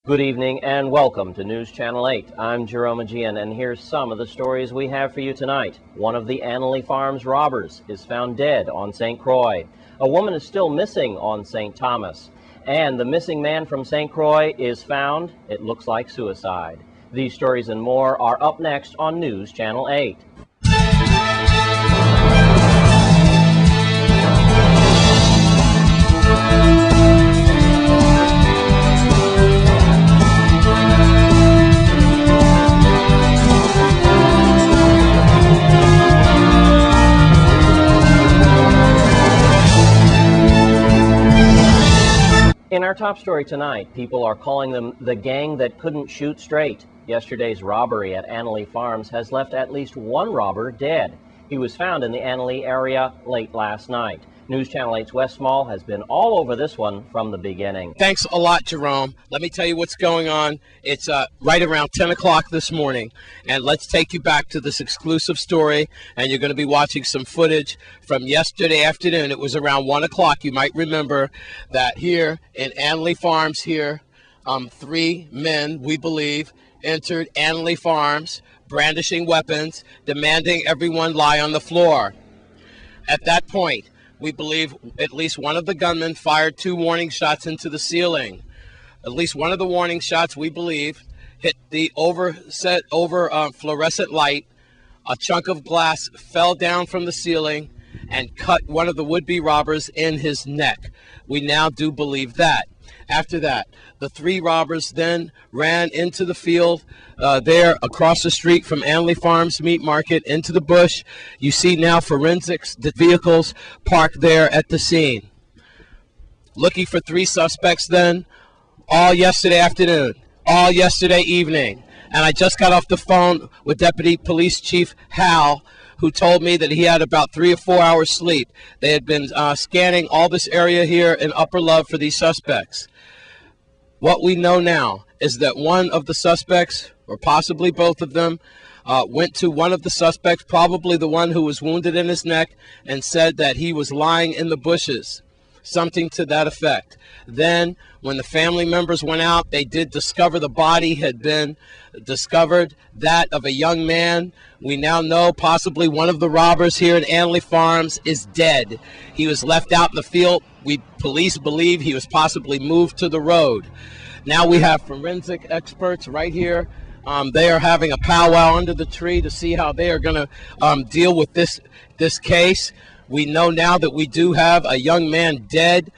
Good evening and welcome to News Channel 8. I'm Jerome Aegean, and here's some of the stories we have for you tonight. One of the Annalee Farms robbers is found dead on St. Croix. A woman is still missing on St. Thomas. And the missing man from St. Croix is found, it looks like suicide. These stories and more are up next on News Channel 8. In our top story tonight, people are calling them the gang that couldn't shoot straight. Yesterday's robbery at Annalee Farms has left at least one robber dead. He was found in the Annalee area late last night. News Channel 8's Wes Small has been all over this one from the beginning. Thanks a lot, Jerome. Let me tell you what's going on. It's right around 10 o'clock this morning, and let's take you back to this exclusive story, and you're going to be watching some footage from yesterday afternoon. It was around 1 o'clock. You might remember that here in Annalee Farms here, three men, we believe, entered Annalee Farms, brandishing weapons, demanding everyone lie on the floor. At that point, we believe at least one of the gunmen fired two warning shots into the ceiling. At least one of the warning shots, we believe, hit the fluorescent light. A chunk of glass fell down from the ceiling and cut one of the would-be robbers in his neck. We now do believe that. After that, the three robbers then ran into the field there across the street from Annalee Farms Meat Market into the bush. You see now forensics, the vehicles parked there at the scene. Looking for three suspects then, all yesterday afternoon, all yesterday evening. And I just got off the phone with Deputy Police Chief Hal, who told me that he had about 3 or 4 hours sleep. They had been scanning all this area here in Upper Love for these suspects. What we know now is that one of the suspects, or possibly both of them, went to one of the suspects, probably the one who was wounded in his neck, and said that he was lying in the bushes, something to that effect. Then, when the family members went out, they did discover the body had been discovered, that of a young man. We now know possibly one of the robbers here at Annalee Farms is dead. He was left out in the field. Police believe he was possibly moved to the road. Now we have forensic experts right here. They are having a powwow under the tree to see how they are going to deal with this case. We know now that we do have a young man dead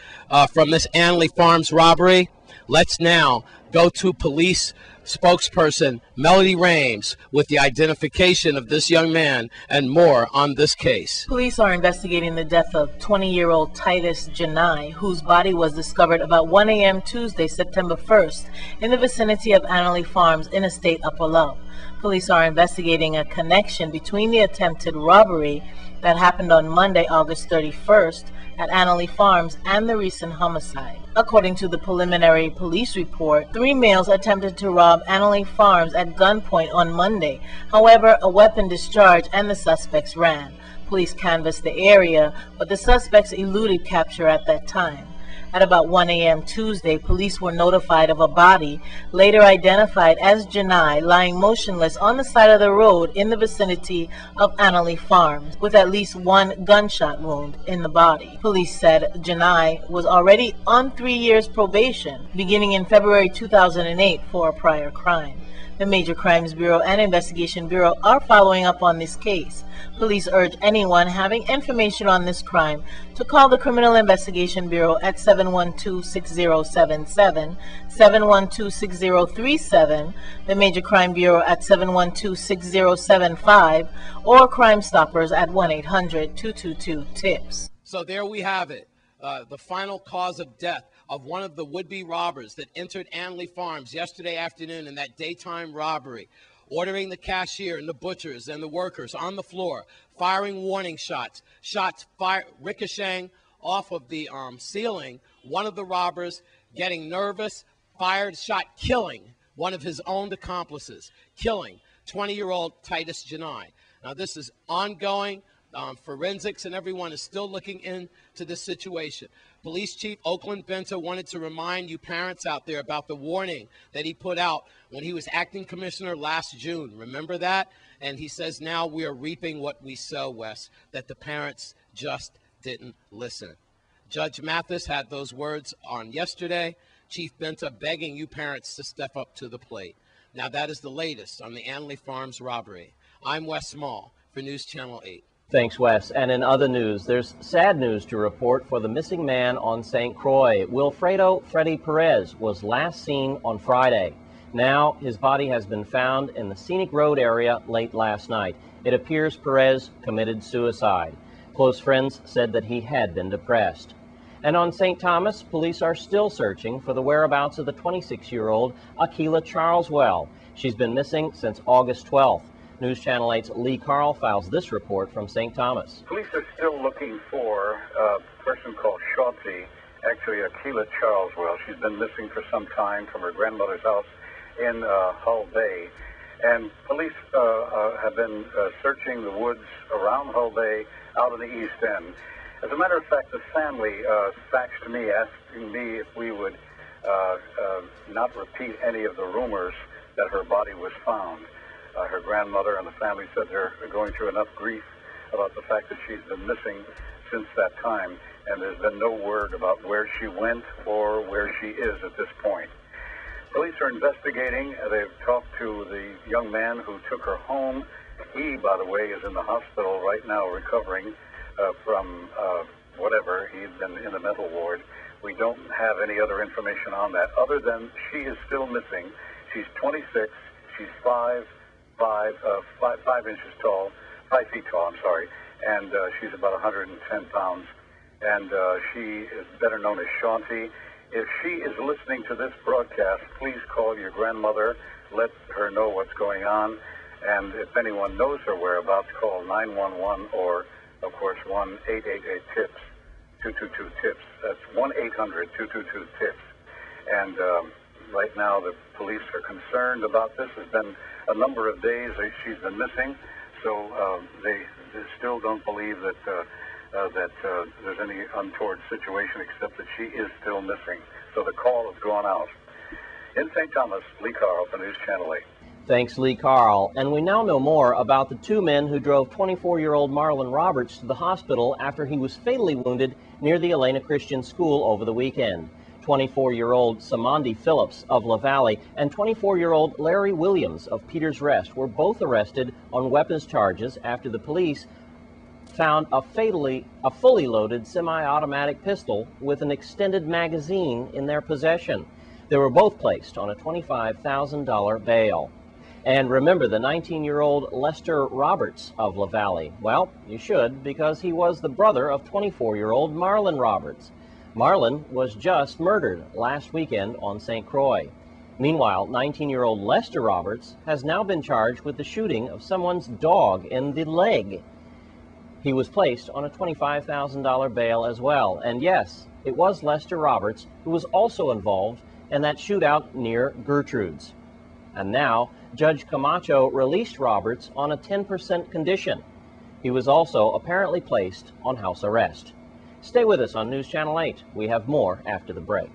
from this Annalee Farms robbery. Let's now go to police spokesperson Melody Rames with the identification of this young man and more on this case. Police are investigating the death of 20-year-old Titus Janai, whose body was discovered about 1 a.m. Tuesday, September 1st, in the vicinity of Annalee Farms, Interstate Upper Love. Police are investigating a connection between the attempted robbery that happened on Monday, August 31st, at Annalee Farms and the recent homicide. According to the preliminary police report, 3 males attempted to rob Annalee Farms at gunpoint on Monday. However, a weapon discharged and the suspects ran. Police canvassed the area, but the suspects eluded capture at that time. At about 1 a.m. Tuesday, police were notified of a body, later identified as Janai, lying motionless on the side of the road in the vicinity of Annalee Farms, with at least one gunshot wound in the body. Police said Janai was already on 3 years probation, beginning in February 2008 for a prior crime. The Major Crimes Bureau and Investigation Bureau are following up on this case. Police urge anyone having information on this crime to call the Criminal Investigation Bureau at 712-6077, 712-6037, the Major Crime Bureau at 712-6075, or Crime Stoppers at 1-800-222-TIPS. So there we have it, the final cause of death of one of the would-be robbers that entered Annalee Farms yesterday afternoon in that daytime robbery, ordering the cashier and the butchers and the workers on the floor, firing warning shots, ricocheting off of the ceiling. One of the robbers, getting nervous, fired a shot, killing one of his own accomplices, killing 20-year-old Titus Janai. Now, this is ongoing. Forensics and everyone is still looking into this situation. Police Chief Oakland Benta wanted to remind you parents out there about the warning that he put out when he was acting commissioner last June. Remember that? And he says now we are reaping what we sow, Wes, that the parents just didn't listen. Judge Mathis had those words on yesterday. Chief Benta begging you parents to step up to the plate. Now that is the latest on the Anley Farms robbery. I'm Wes Small for News Channel 8. Thanks, Wes. And in other news, there's sad news to report for the missing man on St. Croix. Wilfredo Freddy Perez was last seen on Friday. Now his body has been found in the Scenic Road area late last night. It appears Perez committed suicide. Close friends said that he had been depressed. And on St. Thomas, police are still searching for the whereabouts of the 26-year-old Akila Charleswell. She's been missing since August 12th. News Channel 8's Lee Carl files this report from St. Thomas. Police are still looking for a person called Shawty, actually Akila Charleswell. She's been missing for some time from her grandmother's house in Hull Bay. And police have been searching the woods around Hull Bay out of the East End. As a matter of fact, the family faxed me asking me if we would not repeat any of the rumors that her body was found. Her grandmother and the family said they're going through enough grief about the fact that she's been missing since that time, and there's been no word about where she went or where she is at this point. Police are investigating. They've talked to the young man who took her home. He, by the way, is in the hospital right now recovering from whatever. He's been in the mental ward. We don't have any other information on that other than she is still missing. She's 26. She's 5 inches tall, 5 feet tall, I'm sorry, and she's about 110 pounds, and she is better known as Shanti. If she is listening to this broadcast, please call your grandmother, let her know what's going on, and if anyone knows her whereabouts, call 911 or, of course, 1-888-TIPS, 222-TIPS. That's 1-800-222-TIPS. And right now the police are concerned about this. It's been a number of days that she's been missing, so they still don't believe that there's any untoward situation except that she is still missing. So the call has gone out. In St. Thomas, Lee Carl for News Channel 8. Thanks, Lee Carl. And we now know more about the two men who drove 24-year-old Marlon Roberts to the hospital after he was fatally wounded near the Elena Christian School over the weekend. 24-year-old Samandi Phillips of La Valley and 24-year-old Larry Williams of Peters Rest were both arrested on weapons charges after the police found a fully loaded semi-automatic pistol with an extended magazine in their possession. They were both placed on a $25,000 bail. And remember the 19-year-old Lester Roberts of La Valley? Well, you should, because he was the brother of 24-year-old Marlon Roberts. Marlon was just murdered last weekend on St. Croix. Meanwhile, 19-year-old Lester Roberts has now been charged with the shooting of someone's dog in the leg. He was placed on a $25,000 bail as well. And yes, it was Lester Roberts who was also involved in that shootout near Gertrude's. And now, Judge Camacho released Roberts on a 10% condition. He was also apparently placed on house arrest. Stay with us on News Channel 8. We have more after the break.